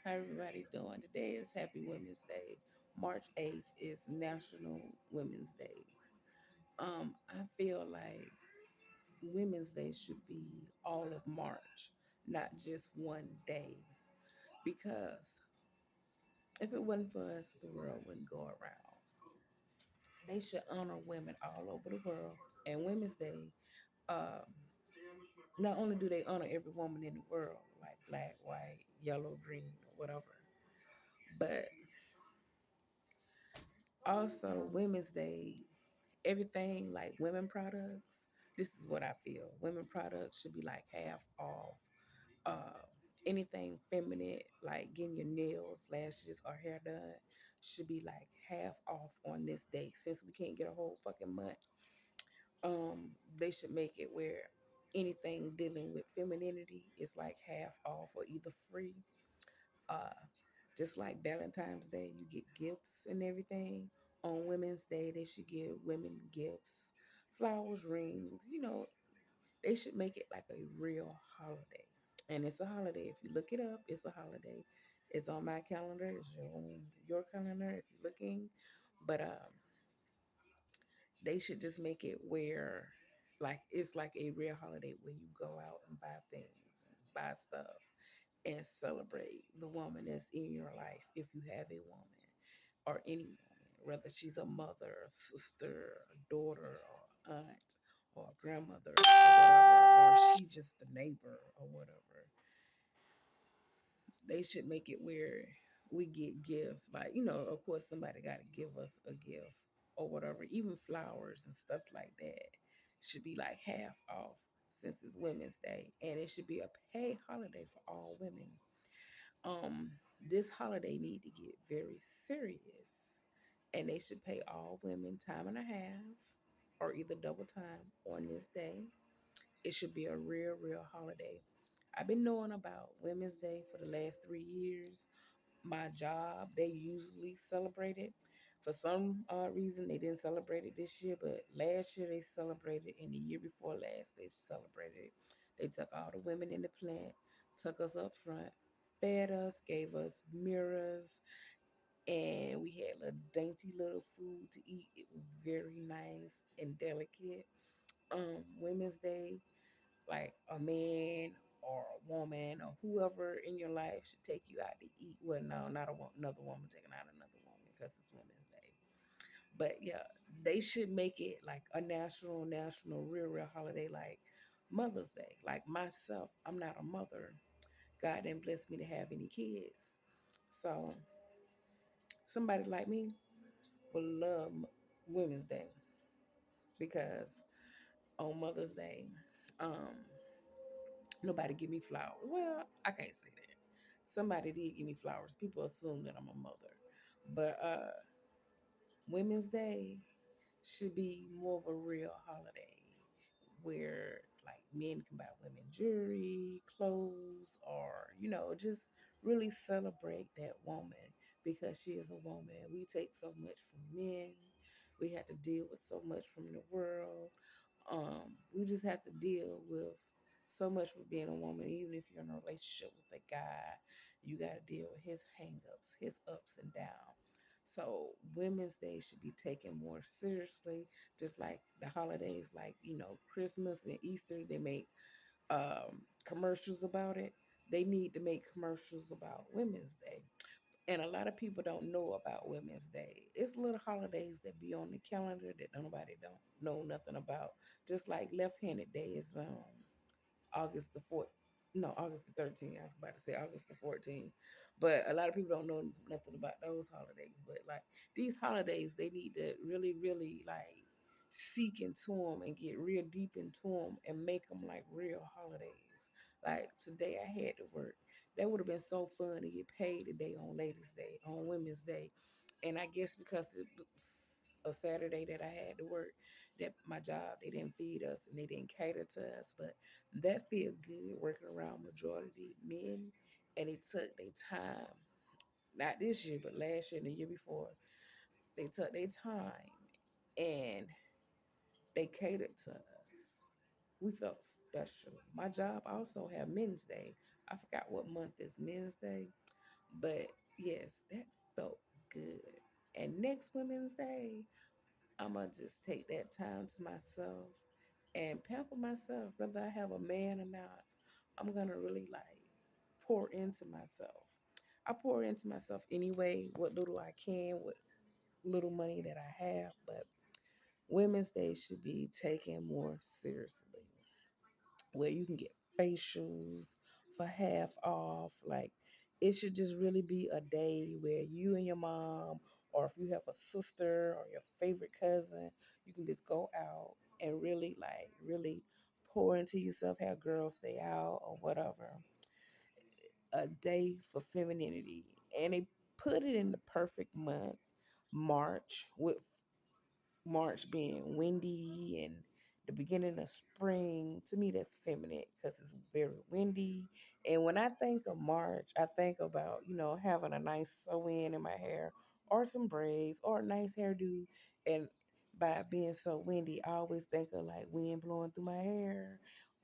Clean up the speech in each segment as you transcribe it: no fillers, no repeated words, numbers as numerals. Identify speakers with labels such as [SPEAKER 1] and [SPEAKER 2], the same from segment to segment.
[SPEAKER 1] How everybody doing? Today is Happy Women's Day. March 8th is National Women's Day. I feel like Women's Day should be all of March, not just one day. Because if it wasn't for us, the world wouldn't go around. They should honor women all over the world. And Women's Day, um, not only do they honor every woman in the world, like black, white, yellow, green, or whatever, but also Women's Day, everything like women products. This is what I feel. Women products should be like half off. Uh, Anything feminine, like getting your nails, lashes, or hair done, should be like half off on this day. Since we can't get a whole fucking month, they should make it where anything dealing with femininity is like half off or either free. Uh, just like Valentine's Day, you get gifts and everything. On Women's Day, they should give women gifts, flowers, rings. They should make it like a real holiday. And it's a holiday. If you look it up, it's a holiday. It's on my calendar. It's on your calendar if you're looking. But they should just make it where like it's like a real holiday where you go out and buy things and buy stuff and celebrate the woman that's in your life if you have a woman or any woman, whether she's a mother, a sister, a daughter, or aunt, or a grandmother, or whatever, or she just a neighbor or whatever. They should make it where we get gifts. Like, of course, somebody got to give us a gift or whatever, even flowers and stuff like that. Should be like half off since it's Women's Day. And it should be a paid holiday for all women. um this holiday need to get very serious, and they should pay all women time and a half or either double time on this day. It should be a real holiday. I've been knowing about Women's Day for the last 3 years. My job, they usually celebrate it. For some reason, they didn't celebrate it this year, but last year they celebrated, and the year before last they celebrated it. They took all the women in the plant, took us up front, fed us, gave us mirrors, and we had a dainty little food to eat. It was very nice and delicate. Women's Day, like a man or a woman or whoever in your life should take you out to eat. Well, no, not another woman taking out another woman because it's Women's Day. But yeah, they should make it like a national, real holiday like Mother's Day. Like myself, I'm not a mother. God didn't bless me to have any kids. So somebody like me will love Women's Day because on Mother's Day, um, nobody give me flowers. Well, I can't say that. Somebody did give me flowers. People assume that I'm a mother. But Women's Day should be more of a real holiday where like men can buy women jewelry, clothes, or just really celebrate that woman because she is a woman. We take so much from men. We have to deal with so much from the world. We just have to deal with so much with being a woman. Even if you're in a relationship with a guy, you got to deal with his hangups, his ups and downs. So Women's Day should be taken more seriously, just like the holidays, like Christmas and Easter. They make commercials about it. They need to make commercials about Women's Day. And a lot of people don't know about Women's Day. It's little holidays that be on the calendar that nobody don't know nothing about. Just like Left-Handed Day is August the 4th. No, August the 13th. I was about to say August the 14th. But a lot of people don't know nothing about those holidays. But like these holidays, they need to really like seek into them and get real deep into them and make them like real holidays. Like today I had to work. That would have been so fun to get paid today on Ladies' Day, on Women's Day. And I guess because it was a Saturday that I had to work, that my job, they didn't feed us and they didn't cater to us. But that feel good working around majority men, and they took their time. Not this year, but last year and the year before. They took their time and they catered to us. We felt special. My job also have Men's Day. I forgot what month is Men's Day, But yes, that felt good. And next Women's Day, I'm gonna just take that time to myself and pamper myself, whether I have a man or not. I'm gonna really like pour into myself. I pour into myself anyway, what little I can, what little money that I have, but Women's Day should be taken more seriously, where you can get facials for half off. Like, it should just really be a day where you and your mom, or if you have a sister or your favorite cousin, you can just go out and really, like, really pour into yourself, have girls stay out or whatever. A day for femininity. And they put it in the perfect month, March, with March being windy and the beginning of spring. To me, that's feminine because it's very windy. And when I think of March, I think about, having a nice sew in my hair or some braids or a nice hairdo. And by it being so windy, I always think of like wind blowing through my hair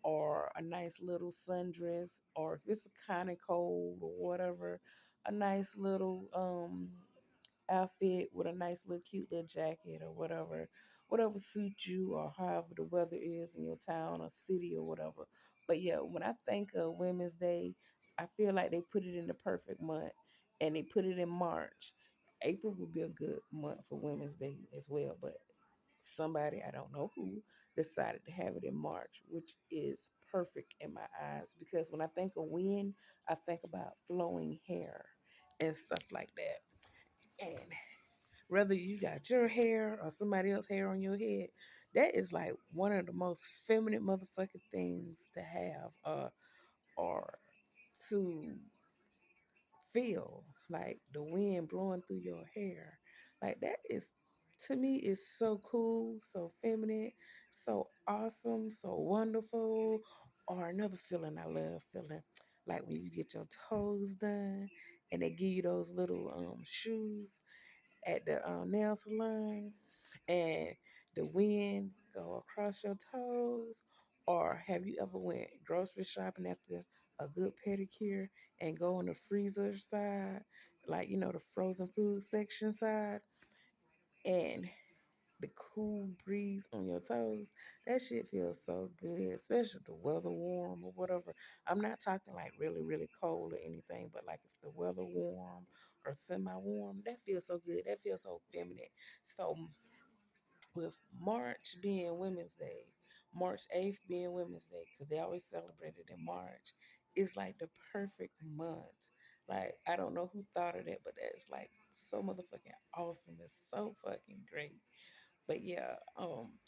[SPEAKER 1] or a nice little sundress, or if it's kind of cold or whatever, a nice little outfit with a nice little cute little jacket or whatever suits you, or however the weather is in your town or city or whatever. But yeah, when I think of Women's Day, I feel like they put it in the perfect month, and they put it in March. April would be a good month for Women's Day as well, but somebody, I don't know who, decided to have it in March, which is perfect in my eyes, because when I think of wind, I think about flowing hair and stuff like that. And whether you got your hair or somebody else's hair on your head, that is like one of the most feminine motherfucking things to have, or to feel, like the wind blowing through your hair. Like, that is, to me, is so cool, so feminine, so awesome, so wonderful. Or another feeling I love feeling, like when you get your toes done and they give you those little shoes at the nail salon, and the wind go across your toes. Or have you ever went grocery shopping after a good pedicure and go on the freezer side, like, the frozen food section side, and the cool breeze on your toes? That shit feels so good, especially if the weather warm or whatever. I'm not talking like really, really cold or anything, but like if the weather warm or semi-warm, that feels so good. That feels so feminine. So with March being Women's Day, March 8th being Women's Day, because they always celebrate it in March, it's like the perfect month. Like, I don't know who thought of that, but that's like so motherfucking awesome. It's so fucking great. But yeah,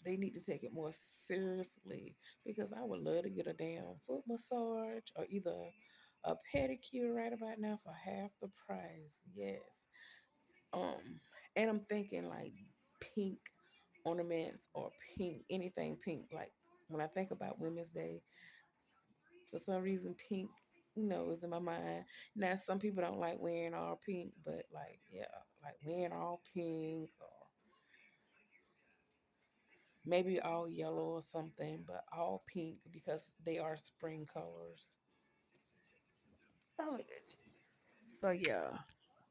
[SPEAKER 1] they need to take it more seriously, because I would love to get a damn foot massage or either a pedicure right about now for half the price. Yes. And I'm thinking like pink ornaments or pink, anything pink. Like, when I think about Women's Day, for some reason pink, is in my mind. Now some people don't like wearing all pink, but like, yeah, like wearing all pink, or maybe all yellow or something, but all pink because they are spring colors. Oh my goodness. So yeah,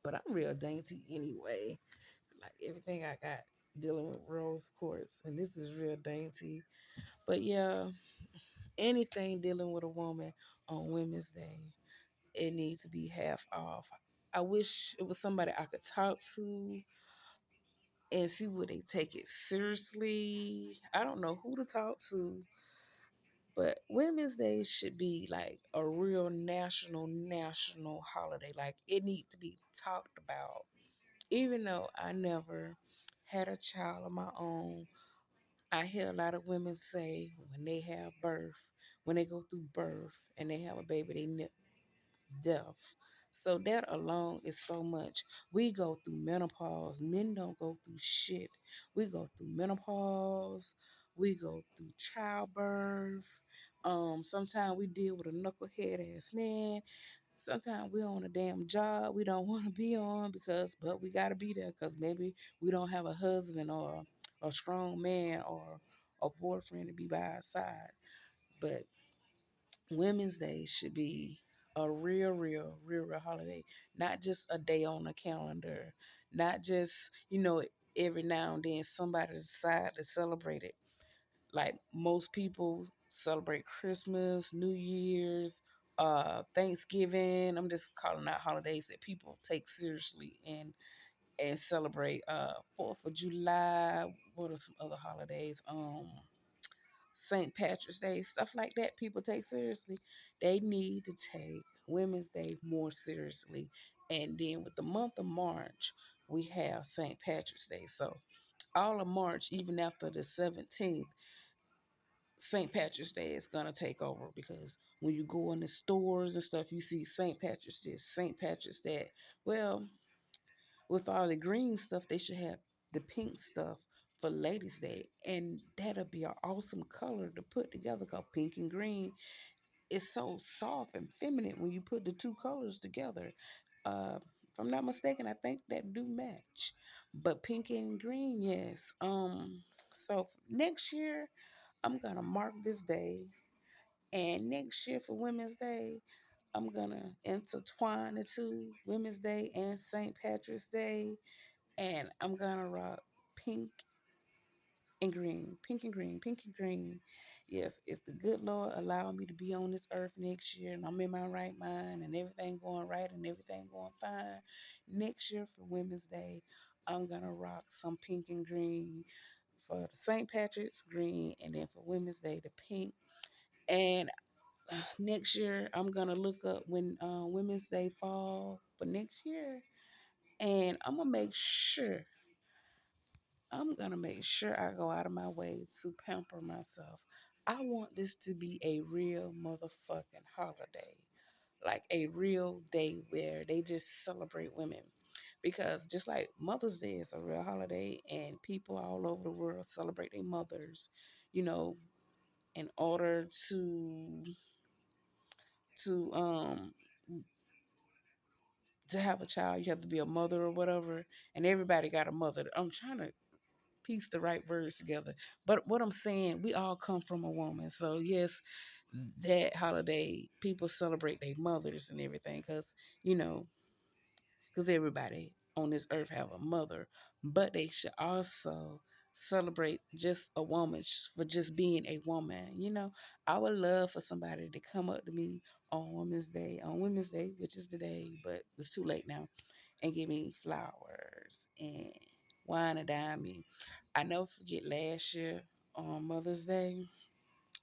[SPEAKER 1] but I'm real dainty anyway. Like, everything I got dealing with rose quartz, and this is real dainty. But yeah, anything dealing with a woman on Women's Day, it needs to be half off. I wish it was somebody I could talk to and see would they take it seriously. I don't know who to talk to, but Women's Day should be like a real national holiday. Like, it needs to be talked about. Even though I never had a child of my own, I hear a lot of women say when they have birth, when they go through birth and they have a baby, they death. So that alone is so much. We go through menopause. Men don't go through shit. We go through menopause. We go through childbirth. Sometimes we deal with a knucklehead ass man. Sometimes we're on a damn job we don't want to be on, but we got to be there because maybe we don't have a husband or a strong man or a boyfriend to be by our side. But Women's Day should be a real holiday, not just a day on the calendar, not just, every now and then somebody decide to celebrate it. Like most people celebrate Christmas, New Year's, Thanksgiving. I'm just calling out holidays that people take seriously and celebrate. 4th of July. What are some other holidays? St. Patrick's Day, stuff like that. People take seriously. They need to take Women's Day more seriously. And then with the month of March, we have St. Patrick's Day. So all of March, even after the 17th, St. Patrick's Day is gonna take over because when you go in the stores and stuff, you see St. Patrick's this, St. Patrick's that. Well, with all the green stuff, they should have the pink stuff for Ladies' Day, and that'll be an awesome color to put together. Cause pink and green is so soft and feminine when you put the two colors together. If I'm not mistaken, I think that do match. But pink and green, yes. So next year, I'm gonna mark this day, and next year for Women's Day, I'm gonna intertwine the two, Women's Day and St. Patrick's Day, and I'm gonna rock pink and green, pink and green, pink and green. Yes, if the good Lord allow me to be on this earth next year and I'm in my right mind and everything going right and everything going fine, next year for Women's Day, I'm gonna rock some pink and green for the St. Patrick's green, and then for Women's Day, the pink. And next year, I'm gonna look up when Women's Day fall for next year, and I'm gonna make sure I go out of my way to pamper myself. I want this to be a real motherfucking holiday, like a real day where they just celebrate women. Because just like Mother's Day is a real holiday, and people all over the world celebrate their mothers, you know, in order to to have a child, you have to be a mother or whatever, and everybody got a mother. I'm trying to piece the right words together. But what I'm saying, we all come from a woman. So yes, that holiday people celebrate their mothers and everything you know, because everybody on this earth have a mother, but they should also celebrate just a woman for just being a woman. I would love for somebody to come up to me on Women's Day, which is today, but it's too late now, and give me flowers and wine and dime me. I never forget last year on Mother's Day,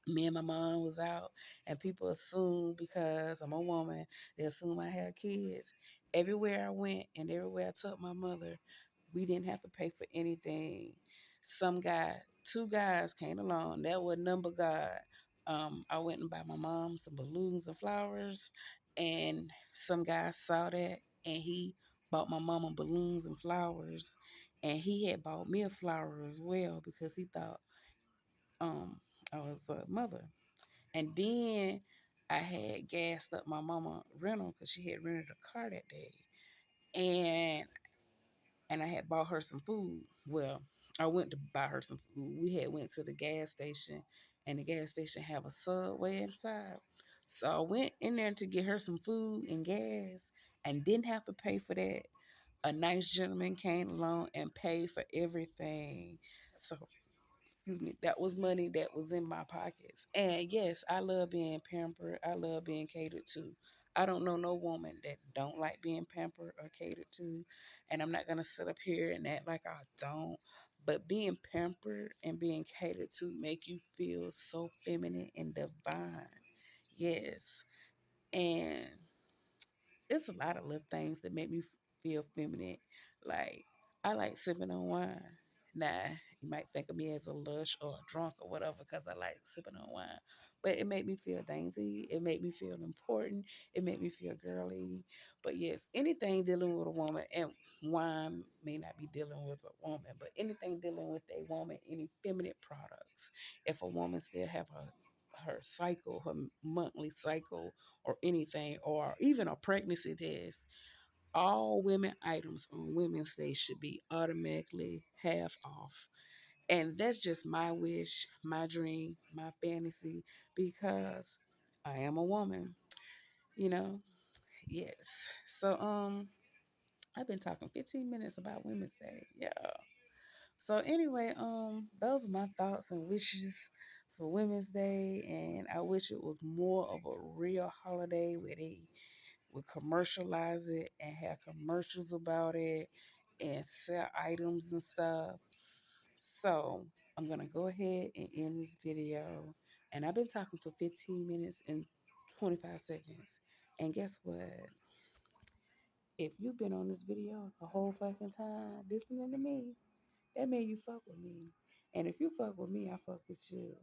[SPEAKER 1] me and my mom was out, and people assume because I'm a woman, they assume I have kids. Everywhere I went and everywhere I took my mother, we didn't have to pay for anything. Some guy, two guys came along. That was number God. I went and bought my mom some balloons and flowers, and some guy saw that and he bought my mama balloons and flowers, and he had bought me a flower as well because he thought um I was a mother. And then I had gassed up my mama rental because she had rented a car that day. And I had bought her some food. Well, I went to buy her some food. We had went to the gas station, and the gas station have a Subway inside. So I went in there to get her some food and gas and didn't have to pay for that. A nice gentleman came along and paid for everything. So excuse me, that was money that was in my pockets. And yes, I love being pampered. I love being catered to. I don't know no woman that don't like being pampered or catered to. And I'm not gonna sit up here and act like I don't. But being pampered and being catered to make you feel so feminine and divine. Yes. And it's a lot of little things that make me feel feminine. Like I like sipping on wine. Nah, you might think of me as a lush or a drunk or whatever because I like sipping on wine. But it made me feel dainty. It made me feel important. It made me feel girly. But yes, anything dealing with a woman, and wine may not be dealing with a woman, but anything dealing with a woman, any feminine products. If a woman still have her cycle, her monthly cycle, or anything, or even a pregnancy test, all women items on Women's Day should be automatically half off. And that's just my wish, my dream, my fantasy, because I am a woman. you know? Yes. So I've been talking 15 minutes about Women's Day. Yeah. So anyway, those are my thoughts and wishes for Women's Day, and I wish it was more of a real holiday where they would commercialize it and have commercials about it and sell items and stuff. So I'm gonna go ahead and end this video. And I've been talking for 15 minutes and 25 seconds. And guess what? If you've been on this video the whole fucking time listening to me, that means you fuck with me. And if you fuck with me, I fuck with you.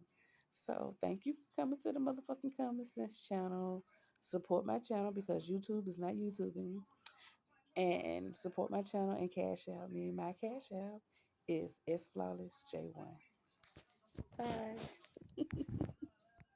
[SPEAKER 1] So thank you for coming to the motherfucking Common Sense channel. Support my channel because YouTube is not YouTubing. And support my channel and cash out me. My cash out is S Flawless J1. Bye.